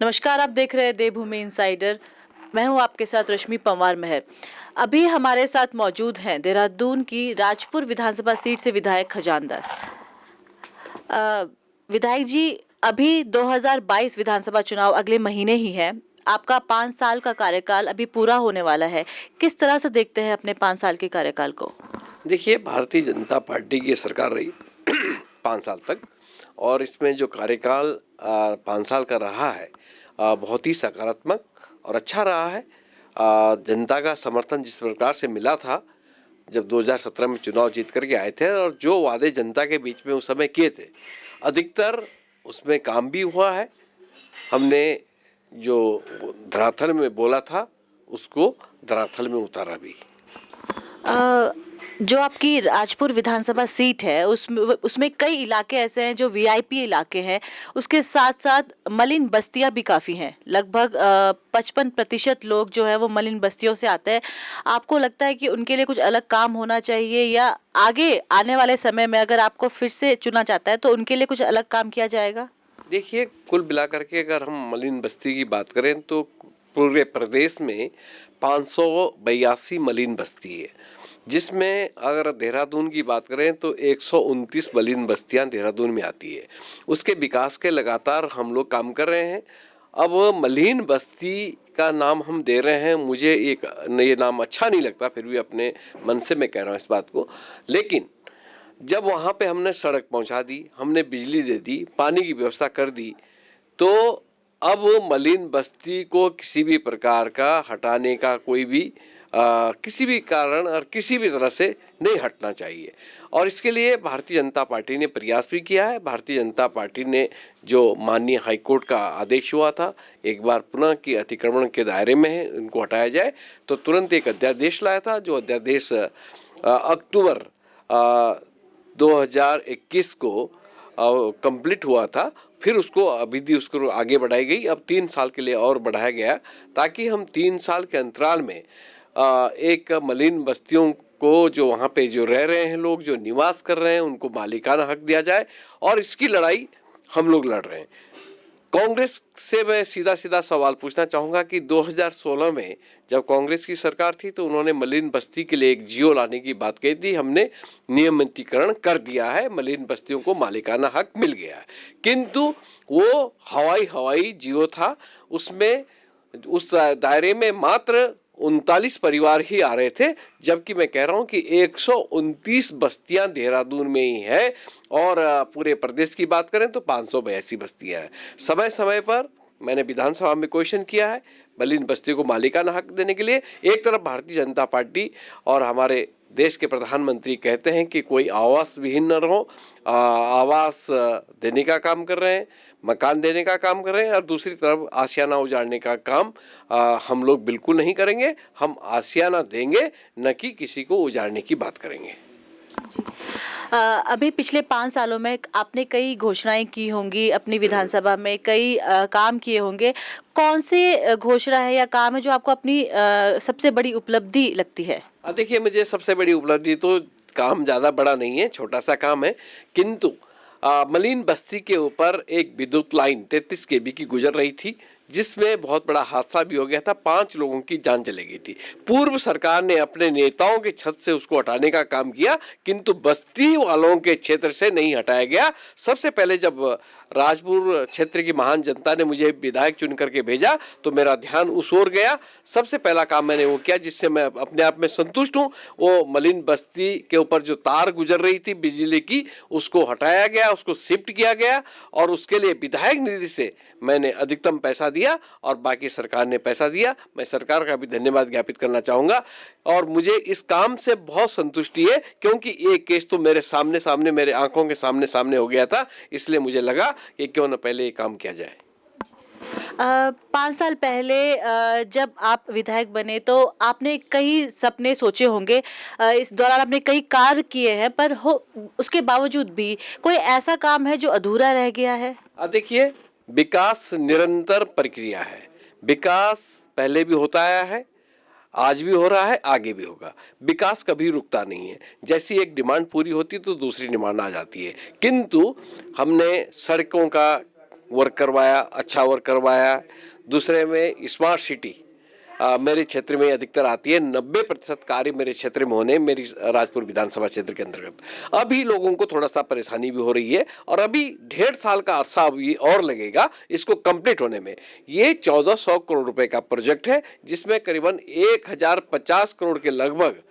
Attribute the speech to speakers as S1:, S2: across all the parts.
S1: नमस्कार, आप देख रहे हैं देवभूमि इनसाइडर। मैं हूं आपके साथ रश्मि पंवार महर। अभी हमारे साथ मौजूद हैं देहरादून की राजपुर विधानसभा सीट से विधायक खजान दास। अ, विधायक जी, अभी 2022 विधानसभा चुनाव अगले महीने ही है। आपका 5 साल का कार्यकाल अभी पूरा होने वाला है। किस तरह से देखते हैं अपने 5 साल के कार्यकाल को?
S2: देखिए, भारतीय जनता पार्टी की सरकार रही 5 साल तक, और इसमें जो कार्यकाल 5 साल का रहा है बहुत ही सकारात्मक और अच्छा रहा है। जनता का समर्थन जिस प्रकार से मिला था जब 2017 में चुनाव जीत करके आए थे, और जो वादे जनता के बीच में उस समय किए थे, अधिकतर उसमें काम भी हुआ है। हमने जो धरातल में बोला था उसको धरातल में उतारा भी।
S1: अ, जो आपकी राजपुर विधानसभा सीट है उसमें कई इलाके ऐसे हैं जो वीआईपी इलाके हैं। उसके साथ साथ मलिन बस्तियां भी काफ़ी हैं। लगभग 55% लोग जो है वो मलिन बस्तियों से आते हैं। आपको लगता है कि उनके लिए कुछ अलग काम होना चाहिए, या आगे आने वाले समय में अगर आपको फिर से चुना जाता है तो उनके लिए कुछ अलग काम किया जाएगा?
S2: देखिए, कुल मिलाकर के अगर हम मलिन बस्ती की बात करें तो पूरे प्रदेश में 582 मलिन बस्ती है, जिसमें अगर देहरादून की बात करें तो 129 मलिन बस्तियां देहरादून में आती है। उसके विकास के लगातार हम लोग काम कर रहे हैं। अब मलिन बस्ती का नाम हम दे रहे हैं, मुझे ये नाम अच्छा नहीं लगता, फिर भी अपने मन से मैं कह रहा हूँ इस बात को। लेकिन जब वहाँ पे हमने सड़क पहुँचा दी, हमने बिजली दे दी, पानी की व्यवस्था कर दी, तो अब मलिन बस्ती को किसी भी प्रकार का हटाने का कोई भी किसी भी कारण और किसी भी तरह से नहीं हटना चाहिए। और इसके लिए भारतीय जनता पार्टी ने प्रयास भी किया है। भारतीय जनता पार्टी ने जो माननीय हाईकोर्ट का आदेश हुआ था एक बार पुनः कि अतिक्रमण के दायरे में है, उनको हटाया जाए, तो तुरंत एक अध्यादेश लाया था। जो अध्यादेश अक्टूबर 2021 को कंप्लीट हुआ था। फिर उसको अवधि उसको आगे बढ़ाई गई, अब 3 साल के लिए और बढ़ाया गया, ताकि हम 3 साल के अंतराल में एक मलिन बस्तियों को, जो वहाँ पे जो रह रहे हैं लोग, जो निवास कर रहे हैं, उनको मालिकाना हक दिया जाए। और इसकी लड़ाई हम लोग लड़ रहे हैं। कांग्रेस से मैं सीधा सीधा सवाल पूछना चाहूँगा कि 2016 में जब कांग्रेस की सरकार थी तो उन्होंने मलिन बस्ती के लिए एक जियो लाने की बात कही थी। हमने नियमितीकरण कर दिया है, मलिन बस्तियों को मालिकाना हक मिल गया है। किंतु वो हवाई जियो था, उसमें उस दायरे में मात्र 39 परिवार ही आ रहे थे, जबकि मैं कह रहा हूं कि 129 बस्तियां देहरादून में ही है, और पूरे प्रदेश की बात करें तो 582 बस्तियां हैं। समय समय पर मैंने विधानसभा में क्वेश्चन किया है मलिन बस्ती को मालिकाना हक देने के लिए। एक तरफ भारतीय जनता पार्टी और हमारे देश के प्रधानमंत्री कहते हैं कि कोई आवास विहीन न रहो, आवास देने का काम कर रहे हैं, मकान देने का काम कर रहे हैं, और दूसरी तरफ आशियाना उजाड़ने का काम हम लोग बिल्कुल नहीं करेंगे। हम आशियाना देंगे, न कि किसी को उजाड़ने की बात करेंगे।
S1: अभी पिछले 5 सालों में आपने कई घोषणाएं की होंगी, अपनी विधानसभा में कई काम किए होंगे। कौन से घोषणा है या काम है जो आपको अपनी सबसे बड़ी उपलब्धि लगती है?
S2: देखिए, मुझे सबसे बड़ी उपलब्धि तो काम ज़्यादा बड़ा नहीं है, छोटा सा काम है, किंतु मलिन बस्ती के ऊपर एक विद्युत लाइन 33 केवी की गुजर रही थी, जिसमें बहुत बड़ा हादसा भी हो गया था। 5 लोगों की जान चली गई थी। पूर्व सरकार ने अपने नेताओं के छत से उसको हटाने का काम किया, किंतु बस्ती वालों के क्षेत्र से नहीं हटाया गया। सबसे पहले जब राजपुर क्षेत्र की महान जनता ने मुझे विधायक चुन करके भेजा तो मेरा ध्यान उस ओर गया। सबसे पहला काम मैंने वो किया, जिससे मैं अपने आप में संतुष्ट हूँ। वो मलिन बस्ती के ऊपर जो तार गुजर रही थी बिजली की, उसको हटाया गया, उसको शिफ्ट किया गया, और उसके लिए विधायक निधि से मैंने अधिकतम पैसा दिया, और बाकी सरकार ने पैसा दिया। मैं सरकार का भी धन्यवाद ज्ञापित करना चाहूँगा, और मुझे इस काम से बहुत संतुष्टि है, क्योंकि ये केस तो मेरे सामने मेरे आंखों के सामने हो गया था। इसलिए मुझे लगा कि क्यों न पहले ये काम किया जाए।
S1: 5 साल पहले जब आप विधायक बने तो आपने कई सपने सोचे होंगे। इस दौरान आपने कई कार्य किए हैं, पर उसके बावजूद भी कोई ऐसा काम है जो अधूरा रह गया है?
S2: देखिए, विकास निरंतर प्रक्रिया है। विकास पहले भी होता आया है, आज भी हो रहा है, आगे भी होगा। विकास कभी रुकता नहीं है। जैसी एक डिमांड पूरी होती है तो दूसरी डिमांड आ जाती है। किंतु हमने सड़कों का वर्क करवाया, अच्छा वर्क करवाया। दूसरे में स्मार्ट सिटी मेरे क्षेत्र में अधिकतर आती है। 90% कार्य मेरे क्षेत्र में होने मेरी राजपुर विधानसभा क्षेत्र के अंतर्गत। अभी लोगों को थोड़ा सा परेशानी भी हो रही है और अभी 1.5 साल का अरसा अभी और लगेगा इसको कंप्लीट होने में। ये 1400 करोड़ रुपए का प्रोजेक्ट है जिसमें करीबन 1050 करोड़ के लगभग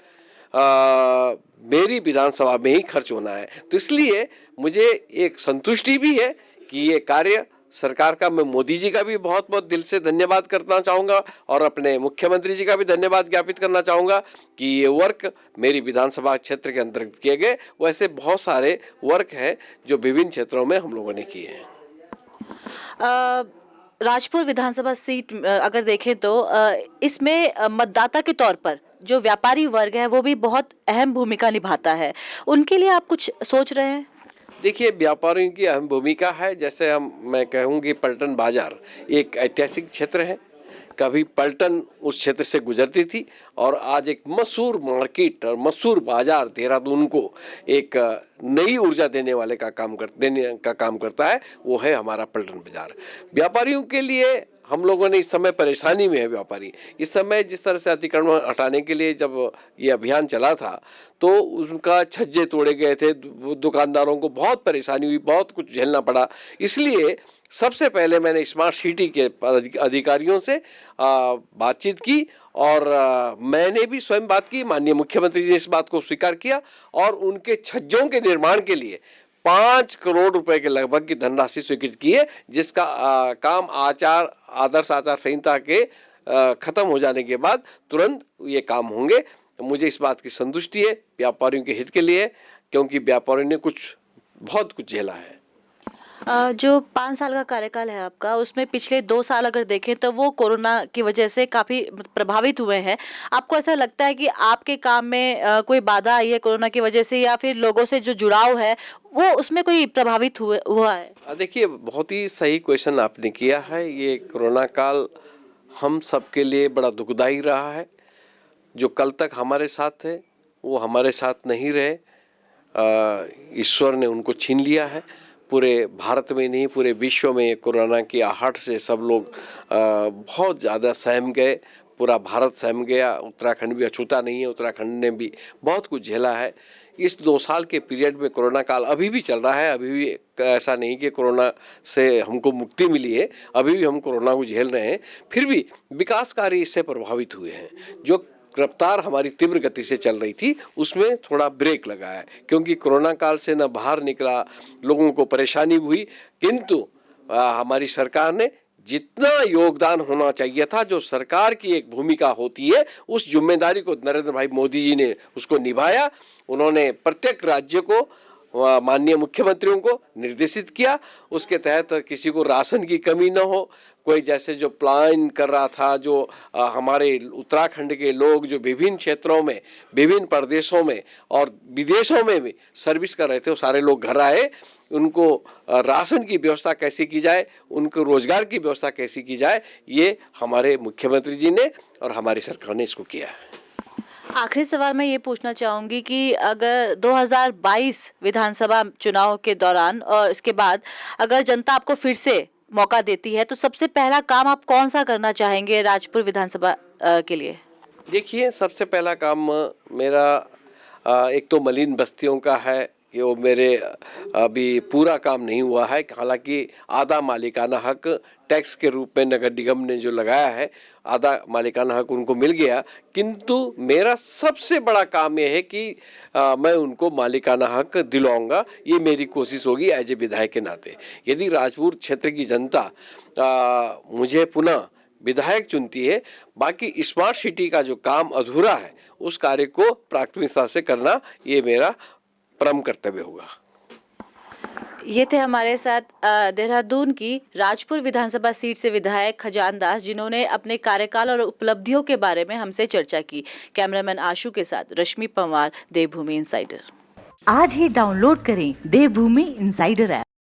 S2: मेरी विधानसभा में ही खर्च होना है। तो इसलिए मुझे एक संतुष्टि भी है कि ये कार्य सरकार का, मैं मोदी जी का भी बहुत बहुत दिल से धन्यवाद करना चाहूँगा और अपने मुख्यमंत्री जी का भी धन्यवाद ज्ञापित करना चाहूँगा कि ये वर्क मेरी विधानसभा क्षेत्र के अंतर्गत किए गए। वैसे बहुत सारे वर्क हैं जो विभिन्न क्षेत्रों में हम लोगों ने किए हैं।
S1: राजपुर विधानसभा सीट अगर देखें तो इसमें मतदाता के तौर पर जो व्यापारी वर्ग है वो भी बहुत अहम भूमिका निभाता है। उनके लिए आप कुछ सोच रहे हैं?
S2: देखिए, व्यापारियों की अहम भूमिका है। जैसे मैं कहूँगी पलटन बाजार एक ऐतिहासिक क्षेत्र है। कभी पलटन उस क्षेत्र से गुजरती थी और आज एक मशहूर मार्केट और मशहूर बाजार देहरादून को एक नई ऊर्जा देने का काम करता है, वो है हमारा पलटन बाजार। व्यापारियों के लिए हम लोगों ने इस समय परेशानी में है। व्यापारी इस समय जिस तरह से अतिक्रमण हटाने के लिए जब ये अभियान चला था तो उनका छज्जे तोड़े गए थे, दुकानदारों को बहुत परेशानी हुई, बहुत कुछ झेलना पड़ा। इसलिए सबसे पहले मैंने स्मार्ट सिटी के अधिकारियों से बातचीत की और मैंने भी स्वयं बात की। माननीय मुख्यमंत्री जी ने इस बात को स्वीकार किया और उनके छज्जों के निर्माण के लिए 5 करोड़ रुपए के लगभग की धनराशि स्वीकृत की है, जिसका काम आदर्श आचार संहिता के खत्म हो जाने के बाद तुरंत ये काम होंगे। मुझे इस बात की संतुष्टि है व्यापारियों के हित के लिए, क्योंकि व्यापारियों ने बहुत कुछ झेला है।
S1: जो 5 साल का कार्यकाल है आपका, उसमें पिछले 2 साल अगर देखें तो वो कोरोना की वजह से काफ़ी प्रभावित हुए हैं। आपको ऐसा लगता है कि आपके काम में कोई बाधा आई है कोरोना की वजह से, या फिर लोगों से जो जुड़ाव है वो उसमें कोई प्रभावित हुआ है?
S2: देखिए, बहुत ही सही क्वेश्चन आपने किया है। ये कोरोना काल हम सबके लिए बड़ा दुखदायी रहा है। जो कल तक हमारे साथ थे वो हमारे साथ नहीं रहे, ईश्वर ने उनको छीन लिया है। पूरे भारत में नहीं, पूरे विश्व में कोरोना की आहट से सब लोग बहुत ज़्यादा सहम गए। पूरा भारत सहम गया। उत्तराखंड भी अछूता नहीं है, उत्तराखंड ने भी बहुत कुछ झेला है। इस 2 साल के पीरियड में कोरोना काल अभी भी चल रहा है। अभी भी ऐसा नहीं कि कोरोना से हमको मुक्ति मिली है, अभी भी हम कोरोना को झेल रहे हैं। फिर भी विकास कार्य इससे प्रभावित हुए हैं। जो रफ्तार हमारी तीव्र गति से चल रही थी उसमें थोड़ा ब्रेक लगा है, क्योंकि कोरोना काल से न बाहर निकला, लोगों को परेशानी हुई। किंतु हमारी सरकार ने जितना योगदान होना चाहिए था, जो सरकार की एक भूमिका होती है, उस जिम्मेदारी को नरेंद्र भाई मोदी जी ने उसको निभाया। उन्होंने प्रत्येक राज्य को, माननीय मुख्यमंत्रियों को निर्देशित किया, उसके तहत किसी को राशन की कमी न हो। कोई जैसे जो प्लान कर रहा था, जो हमारे उत्तराखंड के लोग जो विभिन्न क्षेत्रों में, विभिन्न प्रदेशों में और विदेशों में भी सर्विस कर रहे थे, वो सारे लोग घर आए। उनको राशन की व्यवस्था कैसे की जाए, उनको रोजगार की व्यवस्था कैसी की जाए, ये हमारे मुख्यमंत्री जी ने और हमारी सरकार ने इसको किया है।
S1: आखिरी सवाल मैं ये पूछना चाहूँगी कि अगर 2022 विधानसभा चुनाव के दौरान और इसके बाद अगर जनता आपको फिर से मौका देती है तो सबसे पहला काम आप कौन सा करना चाहेंगे राजपुर विधानसभा के लिए?
S2: देखिए, सबसे पहला काम मेरा एक तो मलिन बस्तियों का है कि वो मेरे अभी पूरा काम नहीं हुआ है। हालांकि आधा मालिकाना हक टैक्स के रूप में नगर निगम ने जो लगाया है, आधा मालिकाना हक उनको मिल गया। किंतु मेरा सबसे बड़ा काम यह है कि मैं उनको मालिकाना हक दिलवाऊंगा। ये मेरी कोशिश होगी एज ए विधायक के नाते। यदि राजपुर क्षेत्र की जनता मुझे पुनः विधायक चुनती है, बाकी स्मार्ट सिटी का जो काम अधूरा है उस कार्य को प्राथमिकता से करना, ये मेरा परम कर्तव्य होगा।
S1: ये थे हमारे साथ देहरादून की राजपुर विधानसभा सीट से विधायक खजान दास, जिन्होंने अपने कार्यकाल और उपलब्धियों के बारे में हमसे चर्चा की। कैमरामैन आशु के साथ रश्मि पंवार, देवभूमि इनसाइडर।
S3: आज ही डाउनलोड करें देवभूमि इनसाइडर ऐप।